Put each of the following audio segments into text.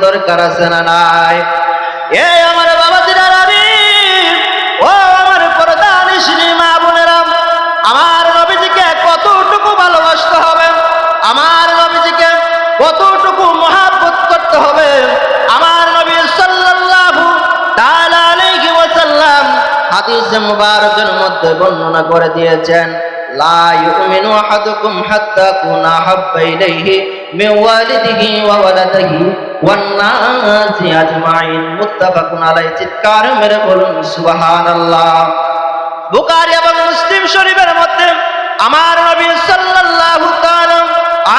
দরকার আছে না নাই? এই আমার বাবাজিরা, ও আমার পর্দানিশিনী মা বোনেরা, আমার নবীজিকে কতটুকু ভালোবাসতে হবে, আমার নবীজিকে কতটুকু মহব্বত করতে হবে। আমার নবী সাল্লাল্লাহু তাআলা আলাইহি ওয়াসাল্লাম হাদিসে মুবারকের মধ্যে বর্ণনা করে দিয়েছেন, লা ইউমিনু আহাদুকুম হাত্তা কুনা হাব্বা ইলাইহি মিন ওয়ালিদিহি ওয়া ওয়ালাদিহি ওয়ান নাসি আজমাইন। মুত্তাফাকুন আলাইহি। চিৎকার মেরে বলুন সুবহানাল্লাহ। বুখারী এবং মুসলিম শরীফের মধ্যে আমার নবী সাল্লাল্লাহু তাআলা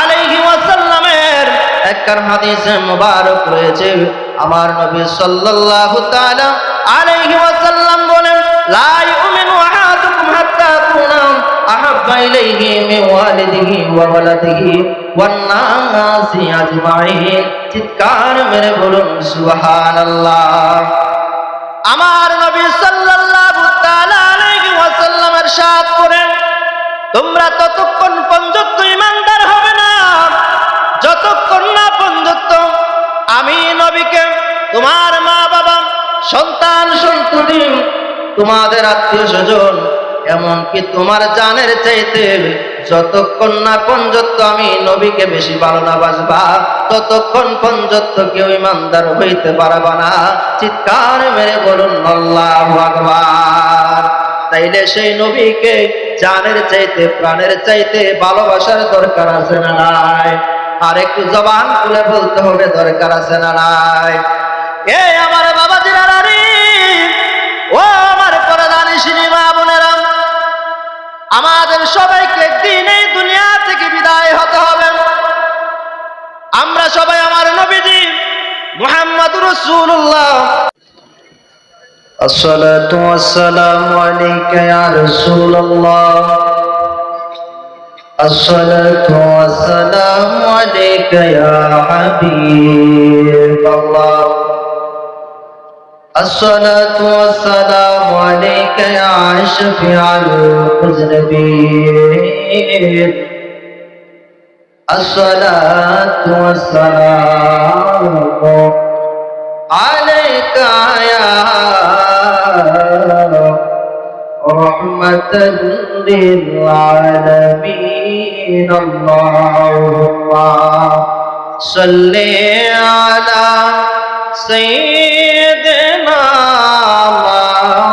আলাইহি ওয়াসাল্লামের একখান হাদিসে মুবারক রয়েছে। আমার নবী সাল্লাল্লাহু তাআলা আলাইহি ওয়াসাল্লাম বলেন, লা ইউমিনু আহাদুকুম হাত্তা কুনা আহাব্বা ইলাইহি মিন ওয়ালিদিহি ওয়া ওয়ালাদিহি ওয়ান নাসি আজমাইন। চিৎকার মেরে বলুন সুবহানাল্লাহ। আমার নবী সাল্লাল্লাহু তাআলা আলাইহি ওয়াসাল্লাম ইরশাদ করেন, তোমরা ততক্ষণ পর্যন্ত ঈমানদার হবে না যতক্ষণ না পর্যন্ত আমি নবীকে, তোমার মা বাবা, সন্তান সন্ততি, তোমাদের আত্মীয় স্বজন, এমনকি তোমার জানের চাইতে যতক্ষণ না পর্যন্ত আমি নবীকে বেশি ভালো না বাসবা, ততক্ষণ পর্যন্ত কেউ ঈমানদার হইতে পারবা না। চিৎকার মেরে বলুন আল্লাহু আকবার। তাইলে সেই নবীকে জানের চাইতে, প্রাণের চাইতে ভালোবাসার দরকার আছে না নাই? আর একটু জবান খুলে বলতে হবে, দরকার আছে না নাই? এই আমার বাবাজিরা, ও আমার পর্দানিশিনী মা বোনেরা, আমাদের সবাইকে একদিন এই দুনিয়া থেকে বিদায় হতে হবে। আমরা সবাই আমার নবীজি মুহাম্মদুর রাসূলুল্লাহ, আসসালাতু ওয়াসসালামু আলাইকা ইয়া রাসূলুল্লাহ, আসসালাতু ওয়াসসালামু আলাইকা ইয়া হাবিবাল্লাহ, الصلاة والسلام عليك يا شفيع المذنبين، الصلاة والسلام عليك يا رحمة للعالمين، اللهم صل على سيدنا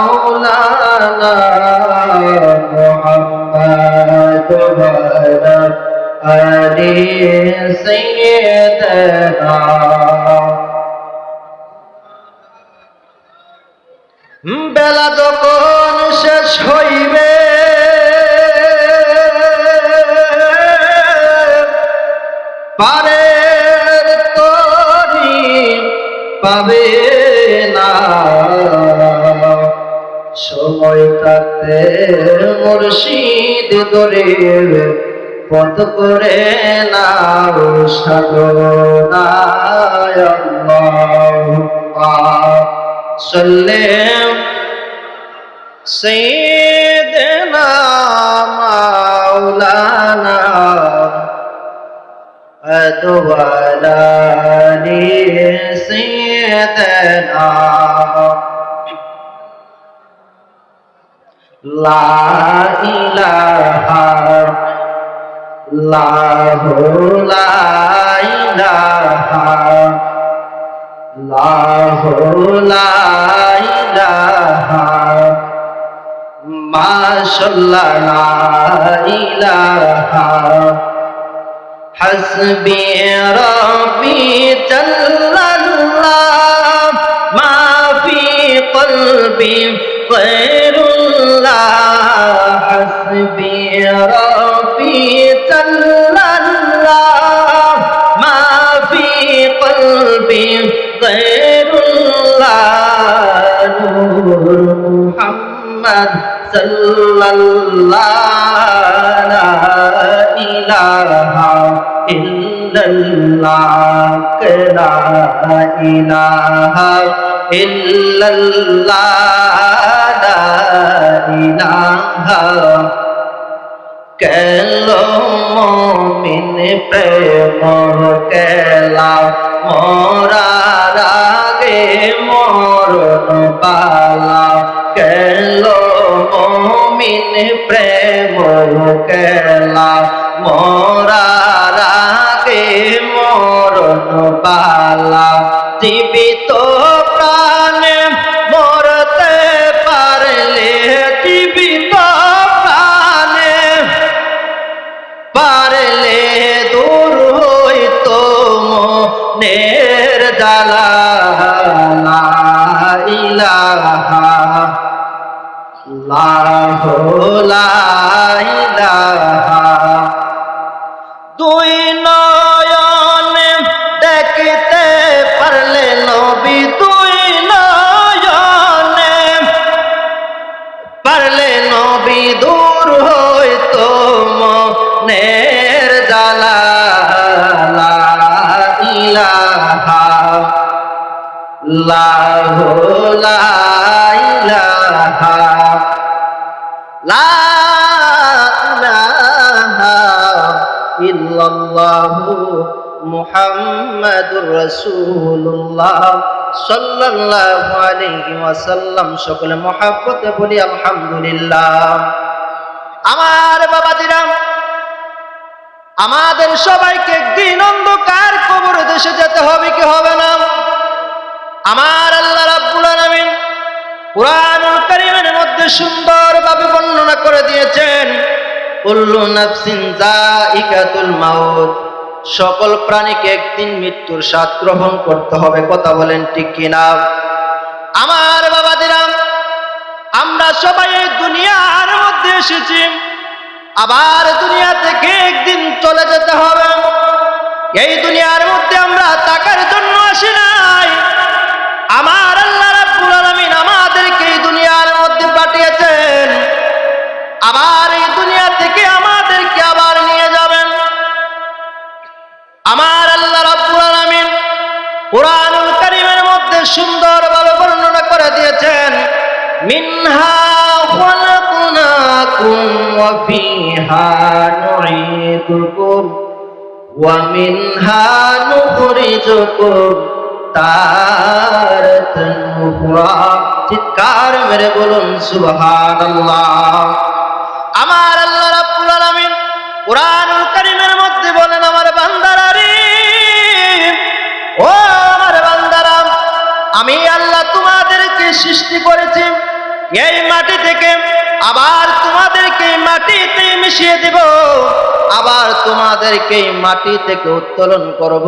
مولانا محمد وعلى آل سيدنا। বেলা যখন শেষ হইবে, পারের তরি পাবে না, সময় থাকতে মুর্শিদ ধরে পথ করে নাও সাধনায়। আল্লাহুম্মা সাল্লি সাইয়্যিদিনা মাওলানা আদওয়ালা লি সাইয়্যিদিনা। লা ইলাহা ইল্লাল্লাহু, লা ইলাহা ইল্লাল্লাহু, লা ইলাহা মাশাআল্লাহ, লা ইলাহা হাসবি রাব্বি জাল্লাল্লাহ, মা ফি কলবি গায়রুল্লাহ, হাসবি রাব্বি জাল্লাল্লাহ, মা ফি কলবি গায়রুল্লাহ, নূর মুহাম্মদ সাল্লাল্লাহ, লা ইলাহা ইল্লাল্লাহ, লা ইলাহা ইল্লাল্লাহ, লা ইলাহা। কেলো মুমিন প্রেম কেলা মোরা প্রেম খেলা মরার আগে মরণ পালা জীবিত প্রাণে মরতে পারলে জীবিত প্রাণে পারলে দূর হইতো মনের জ্বালা লা ইলাহা ইল্লাল্লাহু লা ইলাহা দুই নয়নে দেখতে পারলে নবী দুই নয়নে পারলে নবী দূর হইতো মনের জ্বালা লা ইলাহা ইল্লাল্লাহু লা ইলাহা লা ইলাহা ইল্লাল্লাহু মুহাম্মাদুর রাসূলুল্লাহ সাল্লাল্লাহু আলাইহি ওয়াসাল্লাম। সকলে মহব্বতে বলি আলহামদুলিল্লাহ। আমার বাবাজিরা, আমাদের সবাইকে একদিন অন্ধকার কবর দেশে যেতে হবে কি হবে না? আমার আল্লাহ রাব্বুল আলামিন কুরআনুল কারীমের মধ্যে সুন্দরভাবে বর্ণনা করে দিয়েছেন, কুল্লু নাফসিন যায়িকাতুল মাউত, সকল প্রাণীকে একদিন মৃত্যুর স্বাদ গ্রহণ করতে হবে। কথা বলেন ঠিক কিনা? আমার বাবাদিরা, আমরা সবাই এই দুনিয়ার মধ্যে এসেছি, আবার দুনিয়া থেকে একদিন চলে যেতে হবে। এই দুনিয়ার মধ্যে আমরা টাকার জন্য আসি নাই। আমার আল্লাহ রাব্বুল আলামিন আমাদেরকে এই দুনিয়ার মধ্যে পাঠিয়েছেন, আবার এই দুনিয়া থেকে আমাদেরকে আবার নিয়ে যাবেন। আমার আল্লাহ রাব্বুল আলামিন কুরআনুল কারীমের মধ্যে সুন্দরভাবে বর্ণনা করে দিয়েছেন, মিনহা খালাকনাকুম ওয়া ফিহা নুঈদুকুম ওয়া মিনহা নুখরিজুকুম তারাতান উখরা। চিৎকার মেরে বলুন সুবহানাল্লাহ। আমার আল্লাহ রাব্বুল আলামিন কুরআনুল কারীমের মধ্যে বলেন, আমার বান্দারা রে, ও আমার বান্দারা, আমি আল্লাহ তোমাদেরকে সৃষ্টি করেছি এই মাটি থেকে, আবার তোমাদেরকে মাটিতে মিশিয়ে দেব, আবার তোমাদেরকে মাটি থেকে উত্তোলন করব।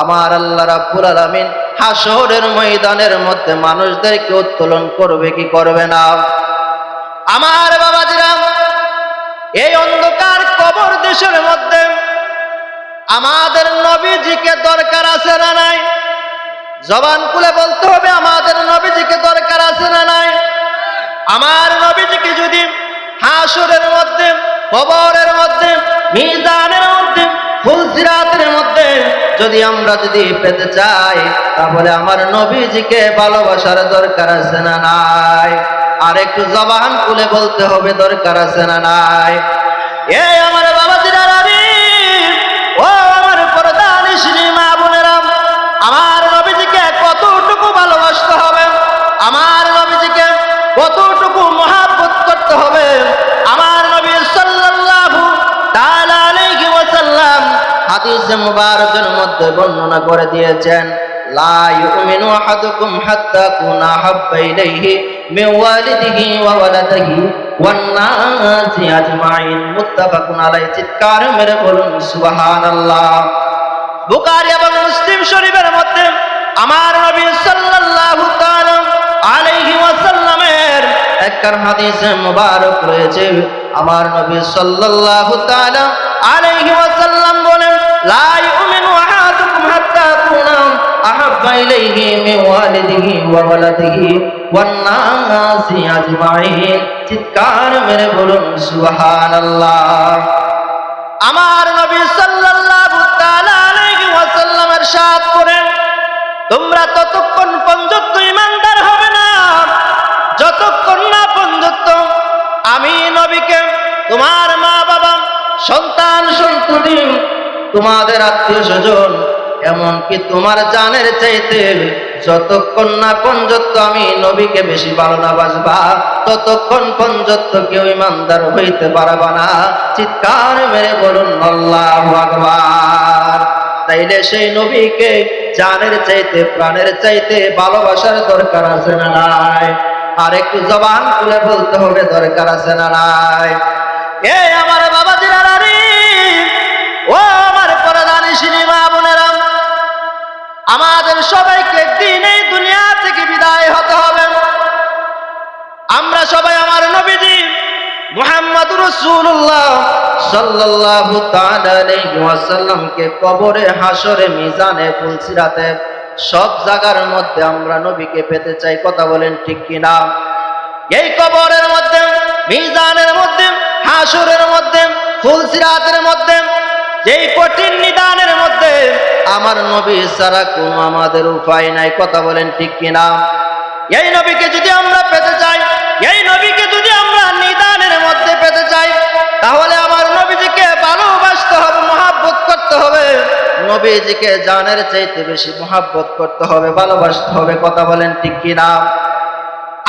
আমার আল্লাহ রাব্বুল আলামিন হাসরের ময়দানের মধ্যে মানুষদেরকে উত্তোলন করবে কি করবে না? আমার বাবাজিরা, এই অন্ধকার কবর দেশের মধ্যে আমাদের নবীজিকে দরকার আছে না নাই? জবান খুলে বলতে হবে, আমাদের নবীজিকে দরকার আছে না নাই? আমার নবীজিকে যদি হাসরের মধ্যে, কবরের মধ্যে, মিজানের মধ্যে, ফুলসিরাতের মধ্যে যদি আমরা পেতে চাই, তাহলে আমার নবীজিকে ভালোবাসার দরকার আছে না নাই? আর একটু জবান খুলে বলতে হবে, দরকার আছে না নাই? এই আমার বাবাজিরা রে, ও আমার পর্দানিশিনী মা বোনেরা, আমার নবীজিকে কতটুকু ভালোবাসতে হবে, আমার নবীজিকে কতটুকু মহব্বত করতে হবে। আমার নবী সাল্লাল্লাহু তাআলা আলাইহি ওয়াসাল্লাম হাদিসে মুবারকের মধ্যে বর্ণনা করে দিয়েছেন, লা ইউমিনু আহাদুকুম হাত্তা কুনা হাব্বা ইলাইহি মিন ওয়ালিদিহি ওয়া ওয়ালাদিহি ওয়ান নাসি আজমাইন। মুত্তাফাকুন আলাইহি। চিৎকার মেরে বলুন সুবহানাল্লাহ। বুখারী এবং মুসলিম শরীফের মধ্যে আমার নবী সাল্লাল্লাহু তাআলা আলাইহি ওয়াসাল্লামের একখান হাদিসে মুবারক রয়েছে। আমার নবী সাল্লাল্লাহু তাআলা আলাইহি ওয়াসাল্লাম বলেন, লা ইউমিনু আহাদুকুম হাত্তা কুনা আহাব্বা ইলাইহি মিন ওয়ালিদিহি ওয়া ওয়ালাদিহি ওয়ান নাসি আজমাইন। চিৎকার মেরে বলুন সুবহানাল্লাহ। আমার নবী সাল্লাল্লাহু তাআলা আলাইহি ওয়াসাল্লাম ইরশাদ করেন, তোমরা ততক্ষণ পর্যন্ত ঈমানদার হবে না যতক্ষণ না পর্যন্ত আমি নবীকে, তোমার মা বাবা, সন্তান সন্ততি, তোমাদের আত্মীয় স্বজন, এমনকি তোমার জানের চাইতে যতক্ষণ না পর্যন্ত আমি নবীকে বেশি ভালো না বাসবা, ততক্ষণ পর্যন্ত কেউ ইমানদার হইতে পারবা না। চিৎকার মেরে বলুন আল্লাহু আকবার। তাইলে সেই নবীকে জানের চাইতে প্রাণের চাইতে ভালোবাসার দরকার আছে না নাই? আর একটু জবান খুলে বলতে হবে দরকার আছে না নাই? এই আমার বাবাজিরা নারী, ও আমার পরদানিশিনী মা বোনেরা, আমাদের সবাইকে একদিন এই দুনিয়া থেকে বিদায় হতে হবে। আমরা সবাই আমার নবীজি মুহাম্মদুর রাসূলুল্লাহ সাল্লাল্লাহু তাআলা আলাইহি ওয়াসাল্লামকে কবরে, হাসরে, মিজানে, ফুলসিরাতে সব জায়গার মধ্যে আমরা নবীকে পেতে চাই। কথা বলেন ঠিক কিনা? এই কবরের মধ্যে, মিজানের মধ্যে, হাসরের মধ্যে, ফুলসিরাতের মধ্যে, যেই কঠিন নিদানের মধ্যে আমার নবী ছাড়া কোনো আমাদের উপায় নাই। কথা বলেন ঠিক কিনা? এই নবীকে যদি আমরা পেতে চাই, এই নবীকে যদি আমরা নিদানের মধ্যে পেতে চাই, তাহলে আমার নবীজিকে ভালোবাসতে হবে, মহব্বত করতে হবে। নবীজিকে জানের চাইতে বেশি মহব্বত করতে হবে, ভালোবাসতে হবে। কথা বলেন ঠিক কিনা?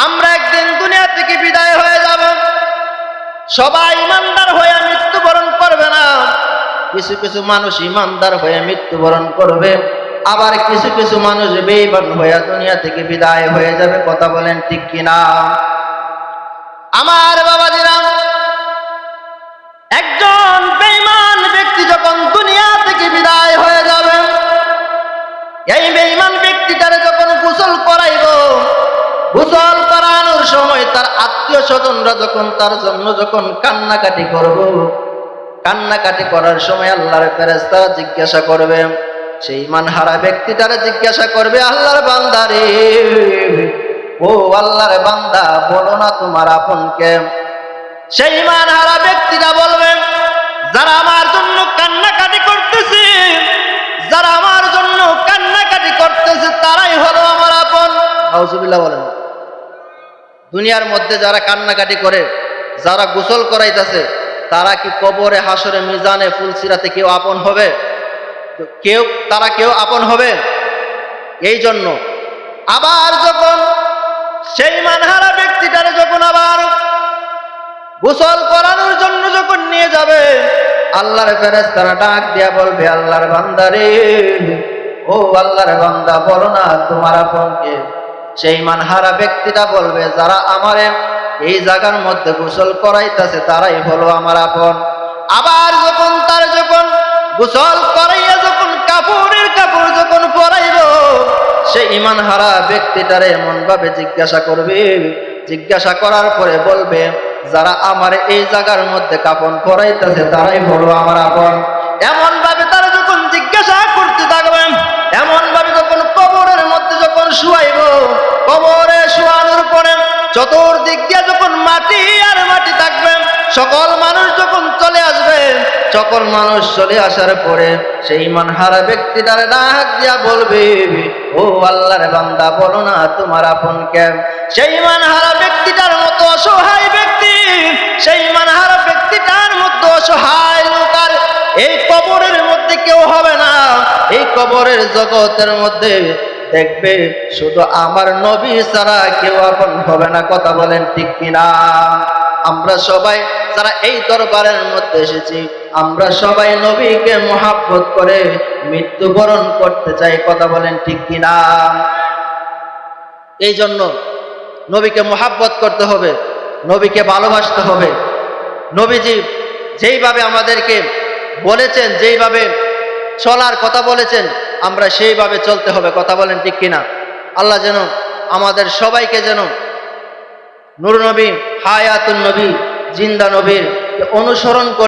আমরা একদিন দুনিয়া থেকে বিদায় হয়ে যাব। সবাই ইমানদার হয়ে মৃত্যুবরণ করবে না। কিছু কিছু মানুষ ইমানদার হয়ে মৃত্যুবরণ করবে, আবার কিছু কিছু মানুষ বেঈমান হয়ে দুনিয়া থেকে বিদায় হয়ে যাবে। কথা বলেন ঠিক কিনা? আমার বাবাজিরা, একজন বেঈমান ব্যক্তি যখন দুনিয়া থেকে বিদায় হয়ে যাবে, এই বেঈমান ব্যক্তিটারে যখন গোসল করাইব, গোসল করানোর সময় তার আত্মীয় স্বজনরা যখন তার জন্য যখন কান্নাকাটি করব, কান্নাকাটি করার সময় আল্লাহর ফেরেশতারা জিজ্ঞাসা করবে, সেই ঈমানহারা ব্যক্তিটারে জিজ্ঞাসা করবে, আল্লাহর বান্দা রে, ও আল্লাহর বান্দা, বলো না তোমার আপনকে। সেই ঈমানহারা ব্যক্তিটা বলবে, যারা আমার জন্য কান্নাকাটি করতেছে, যারা আমার জন্য কান্নাকাটি করতেছে তারাই হলো আমার আপন। আউযুবিল্লাহ বলেন। দুনিয়ার মধ্যে যারা কান্নাকাটি করে, যারা গোসল করাইতেছে, তারা কি কবরে, হাসরে, মিজানে, ফুলসিরাতে কেউ আপন হবে? তারা কেউ আপন হবে? এই জন্য আবার যখন সেই ঈমানহারা ব্যক্তিটারে যখন আবার গোসল করানোর জন্য যখন নিয়ে যাবে, আল্লাহর ফেরেশতারা ডাক দিয়া বলবে, আল্লাহর বান্দা রে, ও আল্লাহর বান্দা, বলো না তোমার আপনকে। সেই ঈমানহারা ব্যক্তিটা বলবে, যারা আমারে এই জায়গার মধ্যে গোসল করাইতেছে তারাই হলো আমার আপন। আবার যখন তার যখন গোসল করাইয়া যখন কাপড়ের কাপড় যখন পরাইব, সেই ঈমানহারা ব্যক্তিটারে এমন ভাবে জিজ্ঞাসা করবে, জিজ্ঞাসা করার পরে বলবে, যারা আমার এই জায়গার মধ্যে কাপড় পরাইতেছে তারাই হলো আমার আপন। এমন ভাবে তারা যখন জিজ্ঞাসা করতে থাকবেন, এমন ভাবে যখন কবরের মধ্যে যখন শুয়াইব, কবরে শুয়ানোর পরে চতুর্দিক দিয়ে যখন মাটি আর মাটি থাকবে, সকল মানুষ যখন চলে আসবে, সকল মানুষ চলে আসার পরে সেই ঈমানহারা ব্যক্তিটারে ডাক দিয়া বলবে, ও আল্লাহর বান্দা, বলো না তোমার আপনকে। সেই ঈমানহারা ব্যক্তিটার মতো অসহায় ব্যক্তি, সেই ঈমানহারা ব্যক্তিটার মতো অসহায় লোক আর এই কবরের মধ্যে কেউ হবে না। এই কবরের জগতের মধ্যে দেখবে শুধু আমার নবী ছাড়া কেউ আপন হবে না। কথা বলেন ঠিক কিনা? আমরা সবাই যারা এই দরবারের মধ্যে এসেছি, আমরা সবাই নবীকে মহব্বত করে মৃত্যুবরণ করতে চাই। কথা বলেন ঠিক কিনা? এই জন্য নবীকে মহব্বত করতে হবে, নবীকে ভালোবাসতে হবে। নবীজি যেইভাবে আমাদেরকে বলেছেন, যেইভাবে চলার কথা বলেছেন, আমরা সেইভাবে চলতে হবে। কথা বলেন ঠিক কিনা? আল্লাহ যেন আমাদের সবাইকে যেন নূর নবী, হায়াতুন নবী, জিন্দা নবীর অনুসরণ করে